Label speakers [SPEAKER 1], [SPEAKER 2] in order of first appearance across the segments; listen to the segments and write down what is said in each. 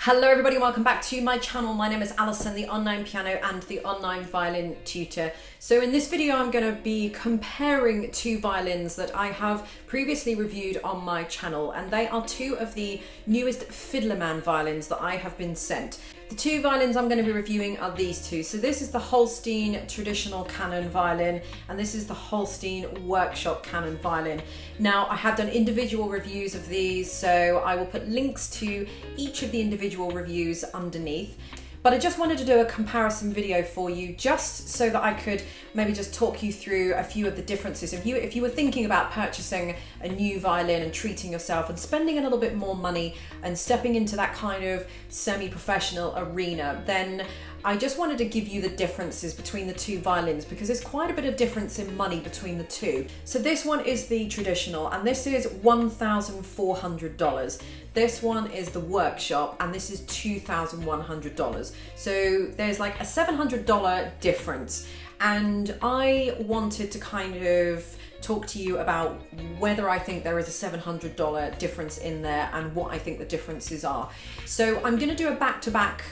[SPEAKER 1] Hello everybody, welcome back to my channel. My name is Alison, the online piano and the online violin tutor. So in this video I'm going to be comparing two violins that I have previously reviewed on my channel, and they are two of the newest fiddlerman violins that I have been sent. The two violins I'm going to be reviewing are these two. So this is the Holstein traditional Cannone violin, and this is the Holstein workshop Cannone violin. Now I have done individual reviews of these, so I will put links to each of the individual reviews underneath. But I just wanted to do a comparison video for you, just so that I could maybe just talk you through a few of the differences. If you were thinking about purchasing a new violin and treating yourself and spending a little bit more money and stepping into that kind of semi-professional arena, then I just wanted to give you the differences between the two violins, because there's quite a bit of difference in money between the two. So this one is the traditional, and this is $1,400. This one is the workshop, and this is $2,100. So there's like a $700 difference. And I wanted to kind of talk to you about whether I think there is a $700 difference in there and what I think the differences are. So I'm going to do a back-to-back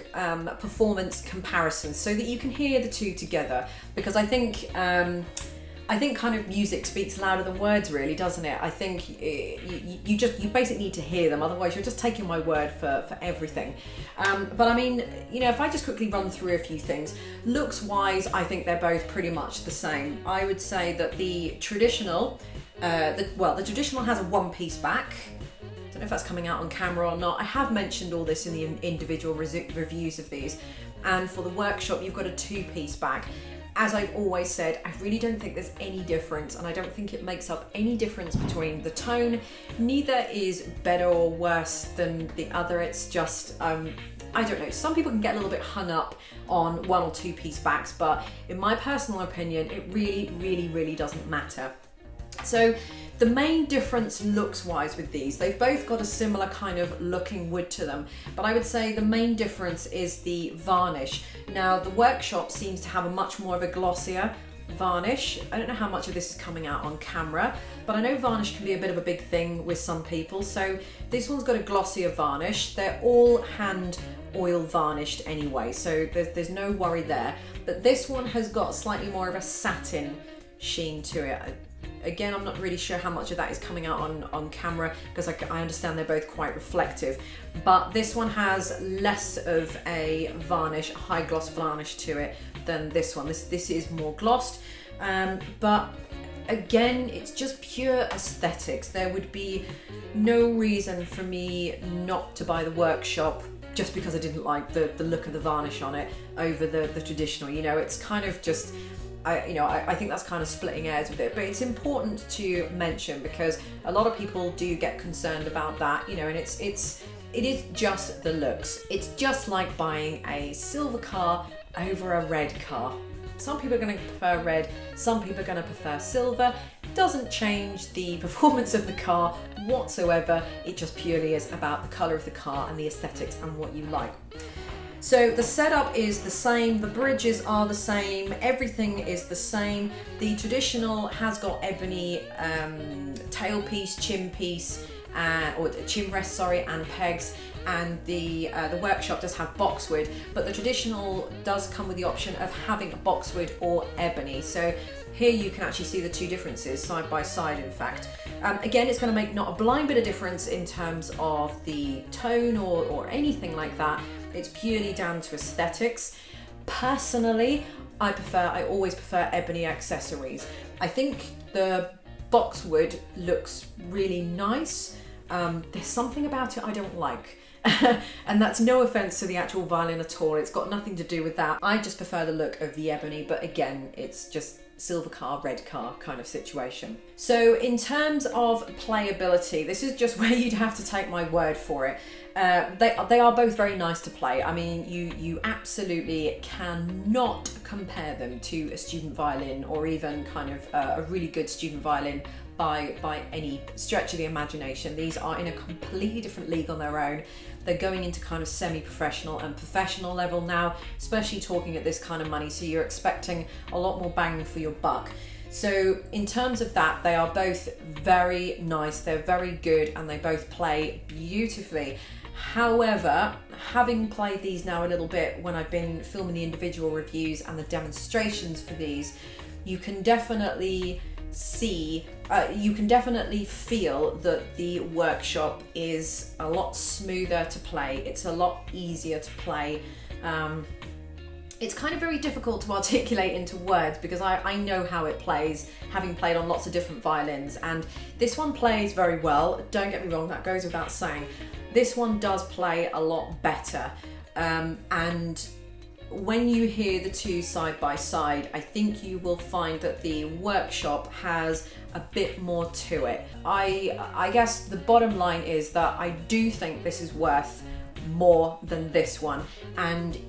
[SPEAKER 1] performance comparison so that you can hear the two together, because I think kind of music speaks louder than words, really, doesn't it? I think you basically need to hear them, otherwise you're just taking my word for everything. But I mean, you know, if I just quickly run through a few things, looks-wise, I think they're both pretty much the same. I would say that the traditional, the traditional has a one-piece back. I don't know if that's coming out on camera or not. I have mentioned all this in the individual reviews of these. And for the workshop, you've got a two-piece back. As I've always said, I really don't think there's any difference, and I don't think it makes up any difference between the tone. Neither is better or worse than the other. It's just, I don't know, some people can get a little bit hung up on one or two piece backs, but in my personal opinion, it really doesn't matter. So the main difference looks-wise with these, they've both got a similar kind of looking wood to them, but I would say the main difference is the varnish. Now the workshop seems to have a much more of a glossier varnish. I don't know how much of this is coming out on camera, but I know varnish can be a bit of a big thing with some people. So this one's got a glossier varnish. They're all hand oil varnished anyway, so there's no worry there. But this one has got slightly more of a satin sheen to it. Again, I'm not really sure how much of that is coming out on camera, because I understand they're both quite reflective. But this one has less of a varnish, high gloss varnish to it than this one. This is more glossed, but again, it's just pure aesthetics. There would be no reason for me not to buy the workshop just because I didn't like the look of the varnish on it over the traditional. You know, it's kind of just, I think that's kind of splitting hairs with it, but it's important to mention because a lot of people do get concerned about that, you know, and it is just the looks. It's just like buying a silver car over a red car. Some people are going to prefer red, some people are going to prefer silver. It doesn't change the performance of the car whatsoever. It just purely is about the colour of the car and the aesthetics and what you like. So the setup is the same, the bridges are the same, everything is the same. The traditional has got ebony tailpiece, chin piece, or chin rest, sorry, and pegs, and the workshop does have boxwood, but the traditional does come with the option of having boxwood or ebony. So here you can actually see the two differences side by side, in fact. Again, it's going to make not a blind bit of difference in terms of the tone or anything like that. It's purely down to aesthetics. Personally, I always prefer ebony accessories. I think the boxwood looks really nice. There's something about it I don't like. And that's no offense to the actual violin at all. It's got nothing to do with that. I just prefer the look of the ebony, but again, it's just silver car, red car kind of situation. So in terms of playability, this is just where you'd have to take my word for it. They are both very nice to play. I mean, you absolutely cannot compare them to a student violin, or even kind of a really good student violin by any stretch of the imagination. These are in a completely different league on their own. They're going into kind of semi-professional and professional level now, especially talking at this kind of money, so you're expecting a lot more bang for your buck. So in terms of that, they are both very nice, they're very good, and they both play beautifully. However, having played these now a little bit when I've been filming the individual reviews and the demonstrations for these, you can definitely see, you can definitely feel that the workshop is a lot smoother to play. It's a lot easier to play. It's kind of very difficult to articulate into words because I know how it plays, having played on lots of different violins, and this one plays very well. Don't get me wrong, that goes without saying. This one does play a lot better, and when you hear the two side by side, I think you will find that the workshop has a bit more to it. I guess the bottom line is that I do think this is worth more than this one, and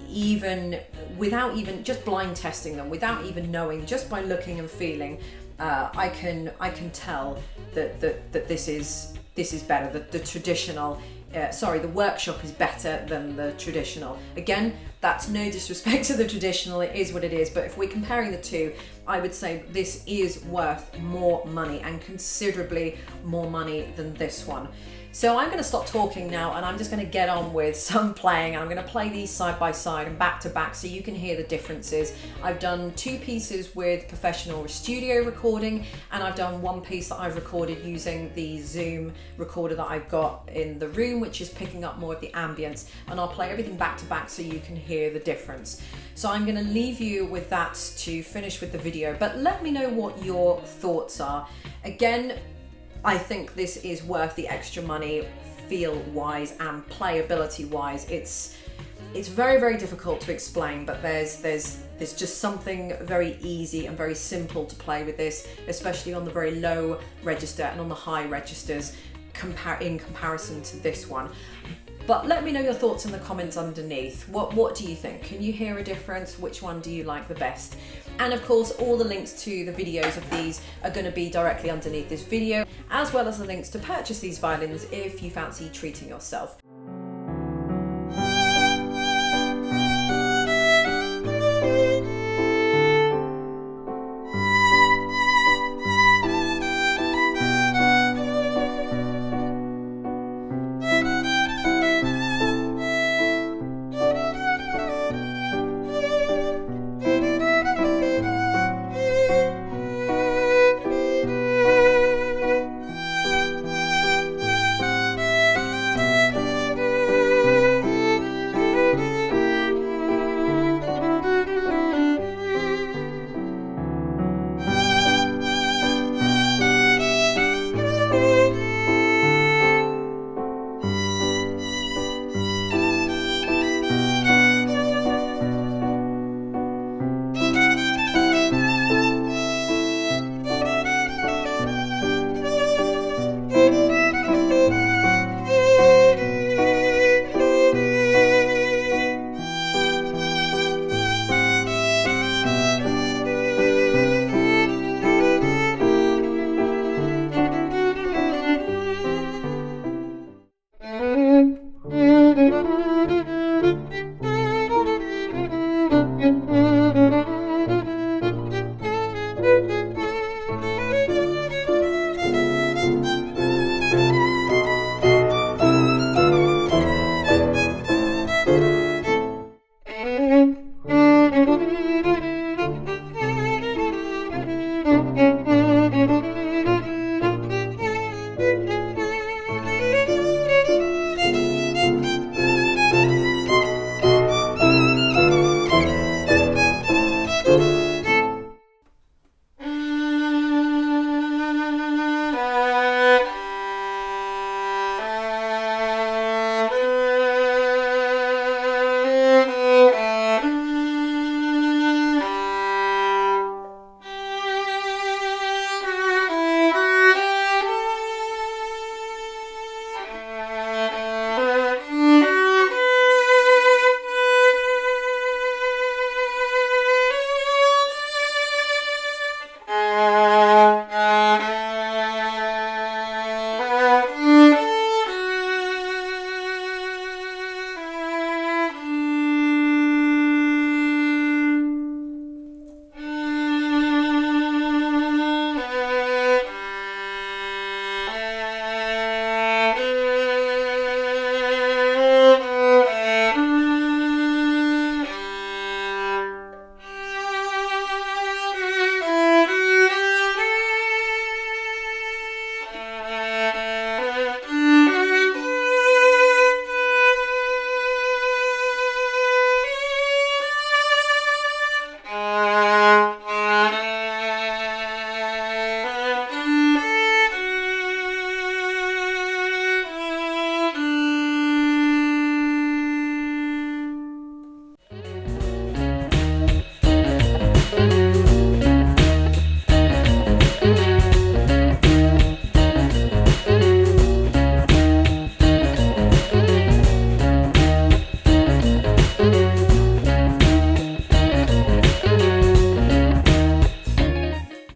[SPEAKER 1] even without even just blind testing them, without even knowing, just by looking and feeling, I can tell that this is better. The traditional, the workshop is better than the traditional. Again, that's no disrespect to the traditional, it is what it is, but if we're comparing the two, I would say this is worth more money, and considerably more money than this one. So I'm going to stop talking now, and I'm just going to get on with some playing. I'm going to play these side by side and back to back so you can hear the differences. I've done 2 pieces with professional studio recording, and I've done 1 piece that I've recorded using the Zoom recorder that I've got in the room, which is picking up more of the ambience, and I'll play everything back to back so you can hear the difference. So I'm going to leave you with that to finish with the video, but let me know what your thoughts are. Again, I think this is worth the extra money, feel-wise and playability-wise. It's very, very difficult to explain, but there's just something very easy and very simple to play with this, especially on the very low register and on the high registers in comparison to this one. But let me know your thoughts in the comments underneath. What do you think? Can you hear a difference? Which one do you like the best? And of course, all the links to the videos of these are going to be directly underneath this video, as well as the links to purchase these violins if you fancy treating yourself.